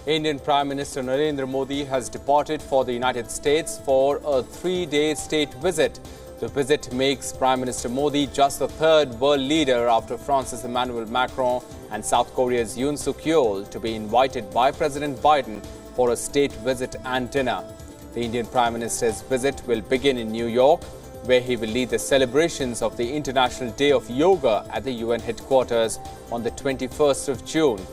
Indian Prime Minister Narendra Modi has departed for the United States for a 3-day state visit. The visit makes Prime Minister Modi just the third world leader after France's Emmanuel Macron and South Korea's Yoon Suk Yeol to be invited by President Biden for a state visit and dinner. The Indian Prime Minister's visit will begin in New York, where he will lead the celebrations of the International Day of Yoga at the UN headquarters on the 21st of June.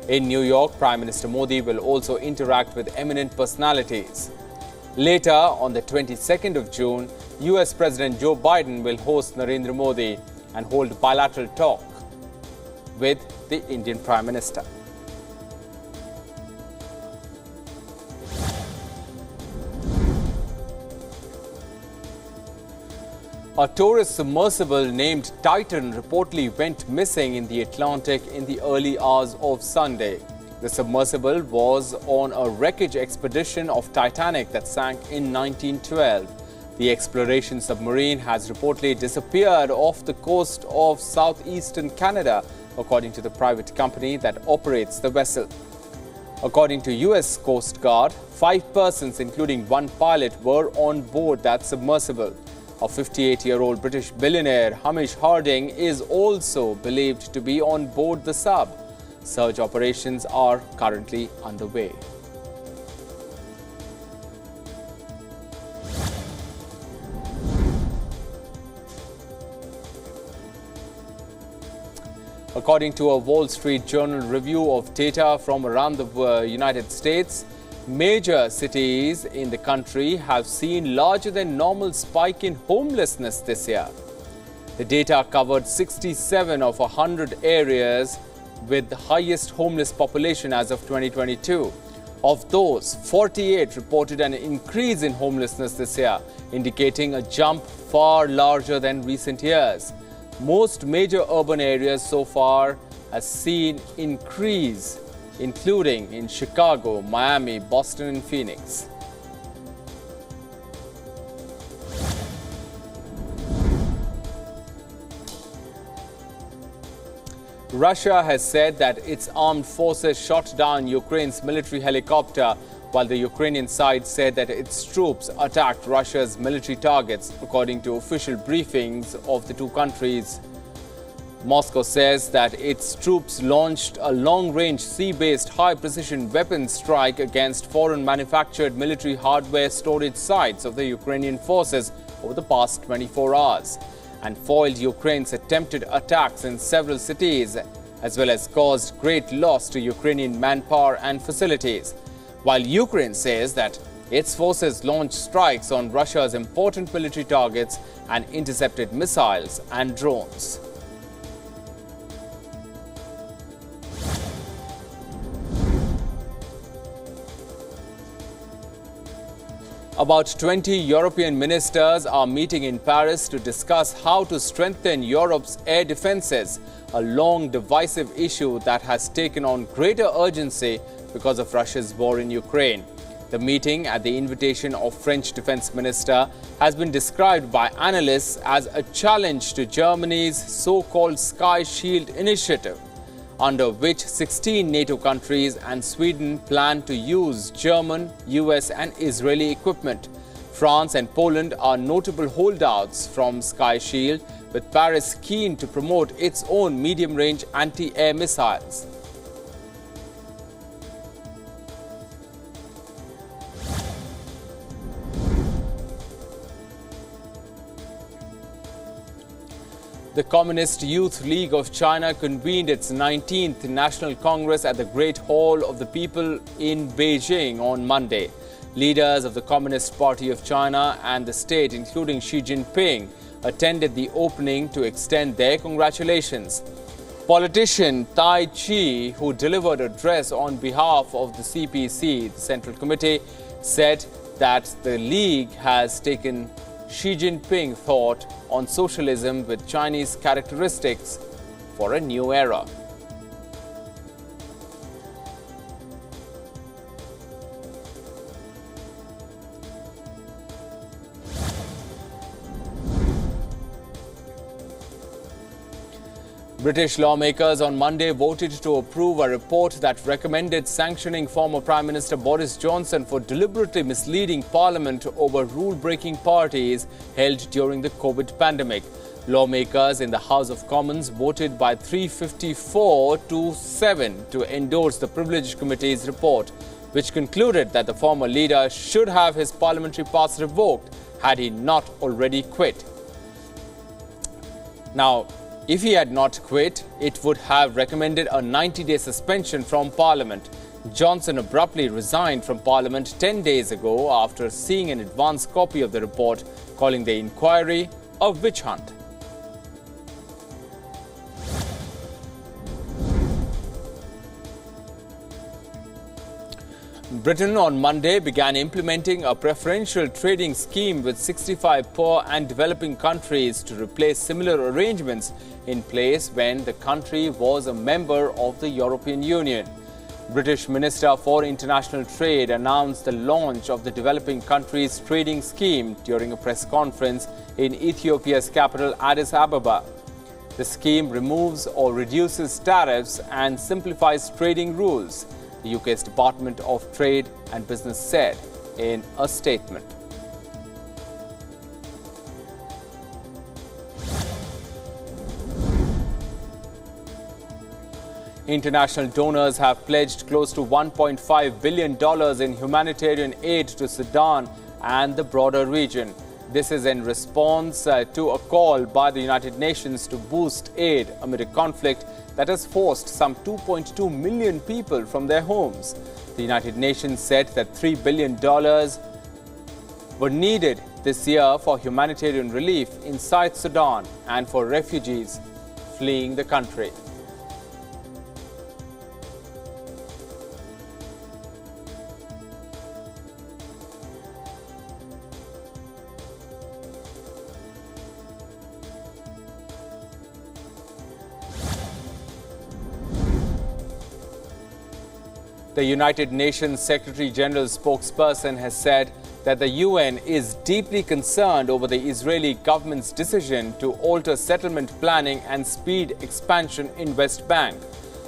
In New York, Prime Minister Modi will also interact with eminent personalities. Later, on the 22nd of June, US President Joe Biden will host Narendra Modi and hold bilateral talk with the Indian Prime Minister. A tourist submersible named Titan reportedly went missing in the Atlantic in the early hours of Sunday. The submersible was on a wreckage expedition of Titanic that sank in 1912. The exploration submarine has reportedly disappeared off the coast of southeastern Canada, according to the private company that operates the vessel. According to US Coast Guard, 5 persons, including 1 pilot, were on board that submersible. A 58-year-old British billionaire, Hamish Harding, is also believed to be on board the sub. Search operations are currently underway. According to a Wall Street Journal review of data from around the United States, major cities in the country have seen larger than normal spike in homelessness this year. The data covered 67 of 100 areas with the highest homeless population as of 2022. Of those, 48 reported an increase in homelessness this year, indicating a jump far larger than recent years. Most major urban areas so far have seen increase, including in Chicago, Miami, Boston and Phoenix. Russia has said that its armed forces shot down Ukraine's military helicopter, while the Ukrainian side said that its troops attacked Russia's military targets, according to official briefings of the two countries. Moscow says that its troops launched a long-range sea-based high-precision weapons strike against foreign-manufactured military hardware storage sites of the Ukrainian forces over the past 24 hours, and foiled Ukraine's attempted attacks in several cities, as well as caused great loss to Ukrainian manpower and facilities. While Ukraine says that its forces launched strikes on Russia's important military targets and intercepted missiles and drones. About 20 European ministers are meeting in Paris to discuss how to strengthen Europe's air defenses, a long divisive issue that has taken on greater urgency because of Russia's war in Ukraine. The meeting, at the invitation of French Defense Minister, has been described by analysts as a challenge to Germany's so-called Sky Shield initiative, under which 16 NATO countries and Sweden plan to use German, US and Israeli equipment. France and Poland are notable holdouts from Sky Shield, with Paris keen to promote its own medium-range anti-air missiles. The Communist Youth League of China convened its 19th National Congress at the Great Hall of the People in Beijing on Monday. Leaders of the Communist Party of China and the state, including Xi Jinping, attended the opening to extend their congratulations. Politician Tai Chi, who delivered an address on behalf of the CPC, the Central Committee, said that the League has taken Xi Jinping thought on socialism with Chinese characteristics for a new era. British lawmakers on Monday voted to approve a report that recommended sanctioning former Prime Minister Boris Johnson for deliberately misleading Parliament over rule-breaking parties held during the COVID pandemic. Lawmakers in the House of Commons voted by 354 to 7 to endorse the Privilege Committee's report, which concluded that the former leader should have his parliamentary pass revoked had he not already quit. Now, if he had not quit, it would have recommended a 90-day suspension from Parliament. Johnson abruptly resigned from Parliament 10 days ago after seeing an advance copy of the report, calling the inquiry a witch hunt. Britain on Monday began implementing a preferential trading scheme with 65 poor and developing countries to replace similar arrangements in place when the country was a member of the European Union. British Minister for International Trade announced the launch of the developing countries trading scheme during a press conference in Ethiopia's capital Addis Ababa. The scheme removes or reduces tariffs and simplifies trading rules, the UK's Department of Trade and Business said in a statement. International donors have pledged close to $1.5 billion in humanitarian aid to Sudan and the broader region. This is in response to a call by the United Nations to boost aid amid a conflict that has forced some 2.2 million people from their homes. The United Nations said that $3 billion were needed this year for humanitarian relief inside Sudan and for refugees fleeing the country. The United Nations Secretary General's spokesperson has said that the UN is deeply concerned over the Israeli government's decision to alter settlement planning and speed expansion in West Bank.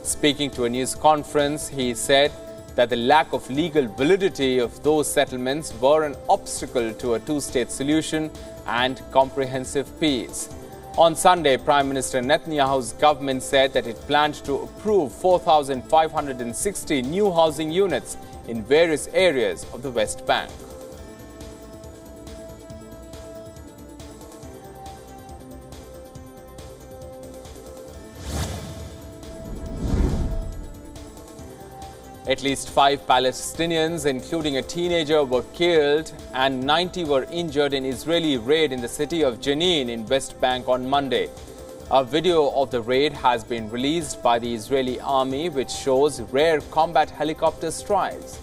Speaking to a news conference, he said that the lack of legal validity of those settlements were an obstacle to a two-state solution and comprehensive peace. On Sunday, Prime Minister Netanyahu's government said that it planned to approve 4,560 new housing units in various areas of the West Bank. At least 5 Palestinians, including a teenager, were killed and 90 were injured in Israeli raid in the city of Jenin in West Bank on Monday. A video of the raid has been released by the Israeli army, which shows rare combat helicopter strikes.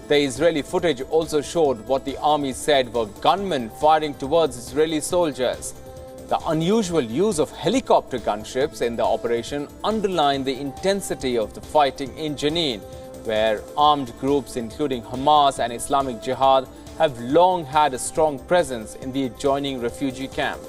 The Israeli footage also showed what the army said were gunmen firing towards Israeli soldiers. The unusual use of helicopter gunships in the operation underlined the intensity of the fighting in Jenin, where armed groups including Hamas and Islamic Jihad have long had a strong presence in the adjoining refugee camp.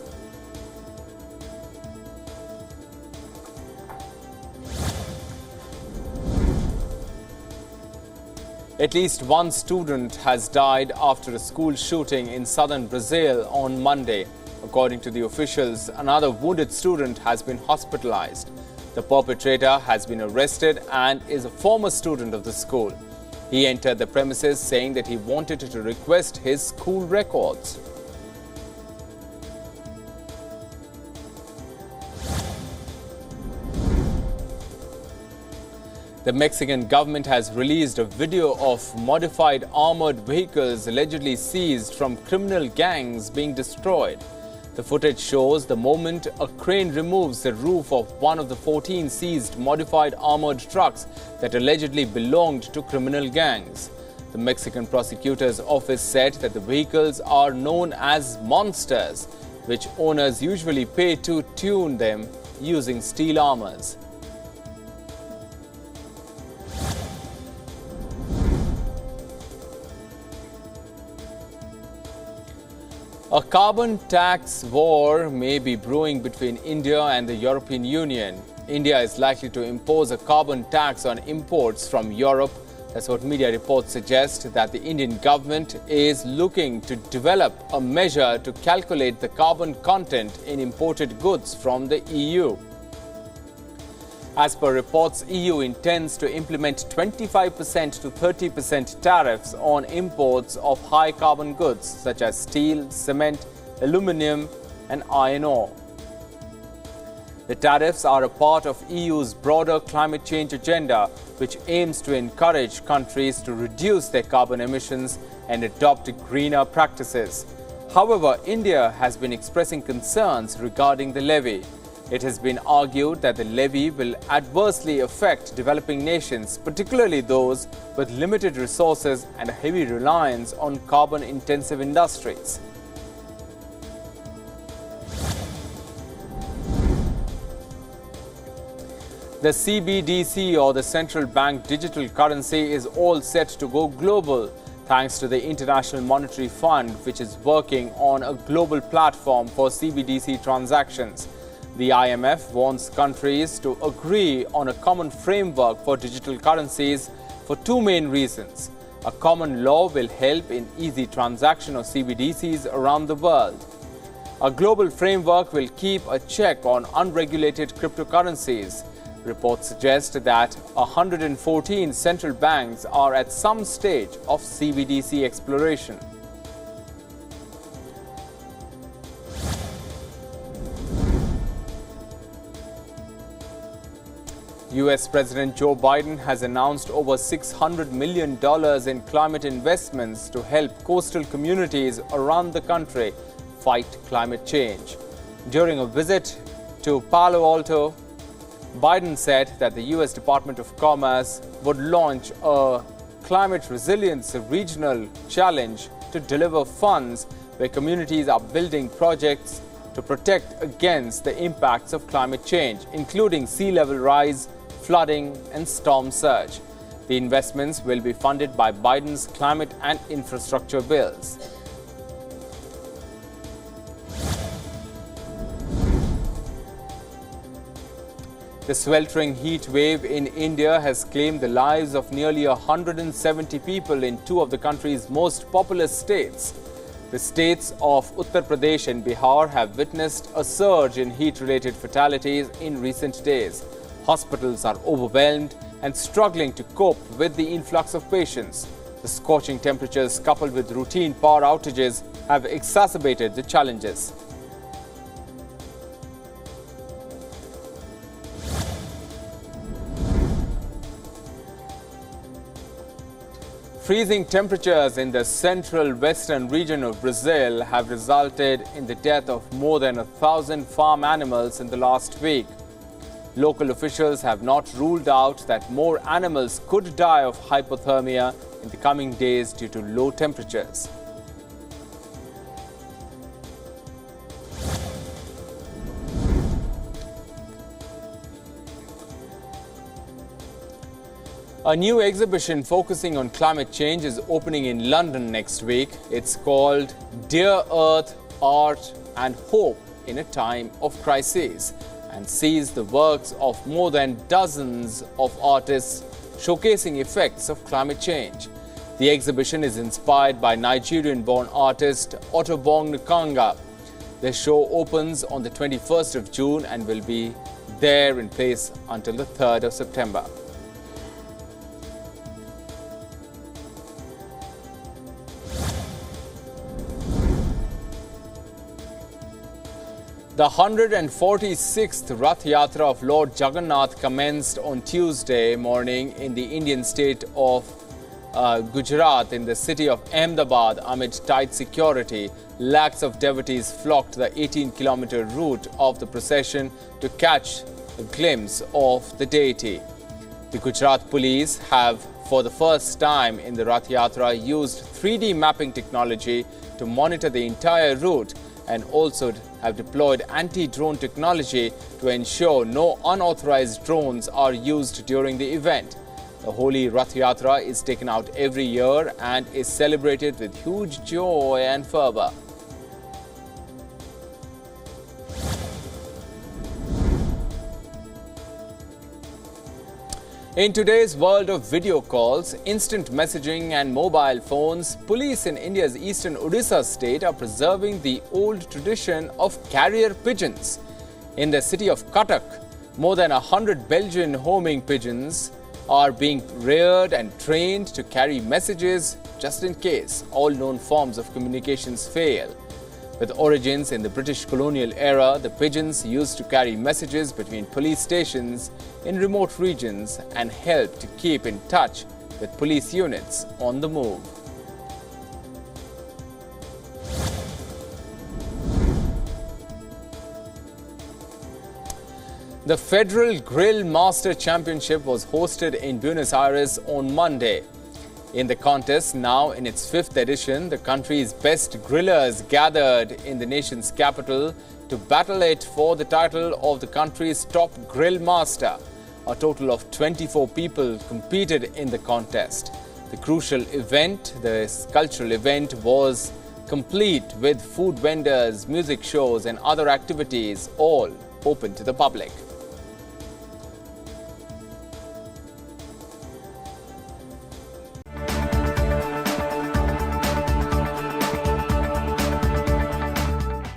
At least one student has died after a school shooting in southern Brazil on Monday. According to the officials, another wounded student has been hospitalized. The perpetrator has been arrested and is a former student of the school. He entered the premises saying that he wanted to request his school records. The Mexican government has released a video of modified armored vehicles allegedly seized from criminal gangs being destroyed. The footage shows the moment a crane removes the roof of one of the 14 seized modified armored trucks that allegedly belonged to criminal gangs. The Mexican prosecutor's office said that the vehicles are known as monsters, which owners usually pay to tune them using steel armors. A carbon tax war may be brewing between India and the European Union. India is likely to impose a carbon tax on imports from Europe. That's what media reports suggest, that the Indian government is looking to develop a measure to calculate the carbon content in imported goods from the EU. As per reports, EU intends to implement 25% to 30% tariffs on imports of high carbon goods such as steel, cement, aluminium and iron ore. The tariffs are a part of EU's broader climate change agenda, which aims to encourage countries to reduce their carbon emissions and adopt greener practices. However, India has been expressing concerns regarding the levy. It has been argued that the levy will adversely affect developing nations, particularly those with limited resources and a heavy reliance on carbon-intensive industries. The CBDC, or the central bank digital currency, is all set to go global thanks to the International Monetary Fund, which is working on a global platform for CBDC transactions. The IMF wants countries to agree on a common framework for digital currencies for two main reasons. A common law will help in easy transaction of CBDCs around the world. A global framework will keep a check on unregulated cryptocurrencies. Reports suggest that 114 central banks are at some stage of CBDC exploration. US President Joe Biden has announced over $600 million in climate investments to help coastal communities around the country fight climate change. During a visit to Palo Alto, Biden said that the US Department of Commerce would launch a climate resilience regional challenge to deliver funds where communities are building projects to protect against the impacts of climate change, including sea level rise, flooding and storm surge. The investments will be funded by Biden's climate and infrastructure bills. The sweltering heat wave in India has claimed the lives of nearly 170 people in two of the country's most populous states. The states of Uttar Pradesh and Bihar have witnessed a surge in heat-related fatalities in recent days. Hospitals are overwhelmed and struggling to cope with the influx of patients. The scorching temperatures, coupled with routine power outages, have exacerbated the challenges. Freezing temperatures in the central western region of Brazil have resulted in the death of more than 1,000 farm animals in the last week. Local officials have not ruled out that more animals could die of hypothermia in the coming days due to low temperatures. A new exhibition focusing on climate change is opening in London next week. It's called Dear Earth, Art and Hope in a Time of Crisis, and sees the works of more than dozens of artists showcasing effects of climate change. The exhibition is inspired by Nigerian-born artist Otobong Nkanga. The show opens on the 21st of June and will be there in place until the 3rd of September. The 146th Rath Yatra of Lord Jagannath commenced on Tuesday morning in the Indian state of Gujarat in the city of Ahmedabad amid tight security. Lakhs of devotees flocked the 18-kilometer route of the procession to catch a glimpse of the deity. The Gujarat police have, for the first time in the Rath Yatra, used 3D mapping technology to monitor the entire route, and also have deployed anti-drone technology to ensure no unauthorized drones are used during the event. The Holy Rath Yatra is taken out every year and is celebrated with huge joy and fervor. In today's world of video calls, instant messaging and mobile phones, police in India's eastern Odisha state are preserving the old tradition of carrier pigeons. In the city of Cuttack, more than 100 Belgian homing pigeons are being reared and trained to carry messages just in case all known forms of communications fail. With origins in the British colonial era, the pigeons used to carry messages between police stations in remote regions and help to keep in touch with police units on the move. The Federal Grill Master Championship was hosted in Buenos Aires on Monday. In the contest, now in its 5th edition, the country's best grillers gathered in the nation's capital to battle it for the title of the country's top grill master. A total of 24 people competed in the contest. The crucial event, this cultural event, was complete with food vendors, music shows and other activities, all open to the public.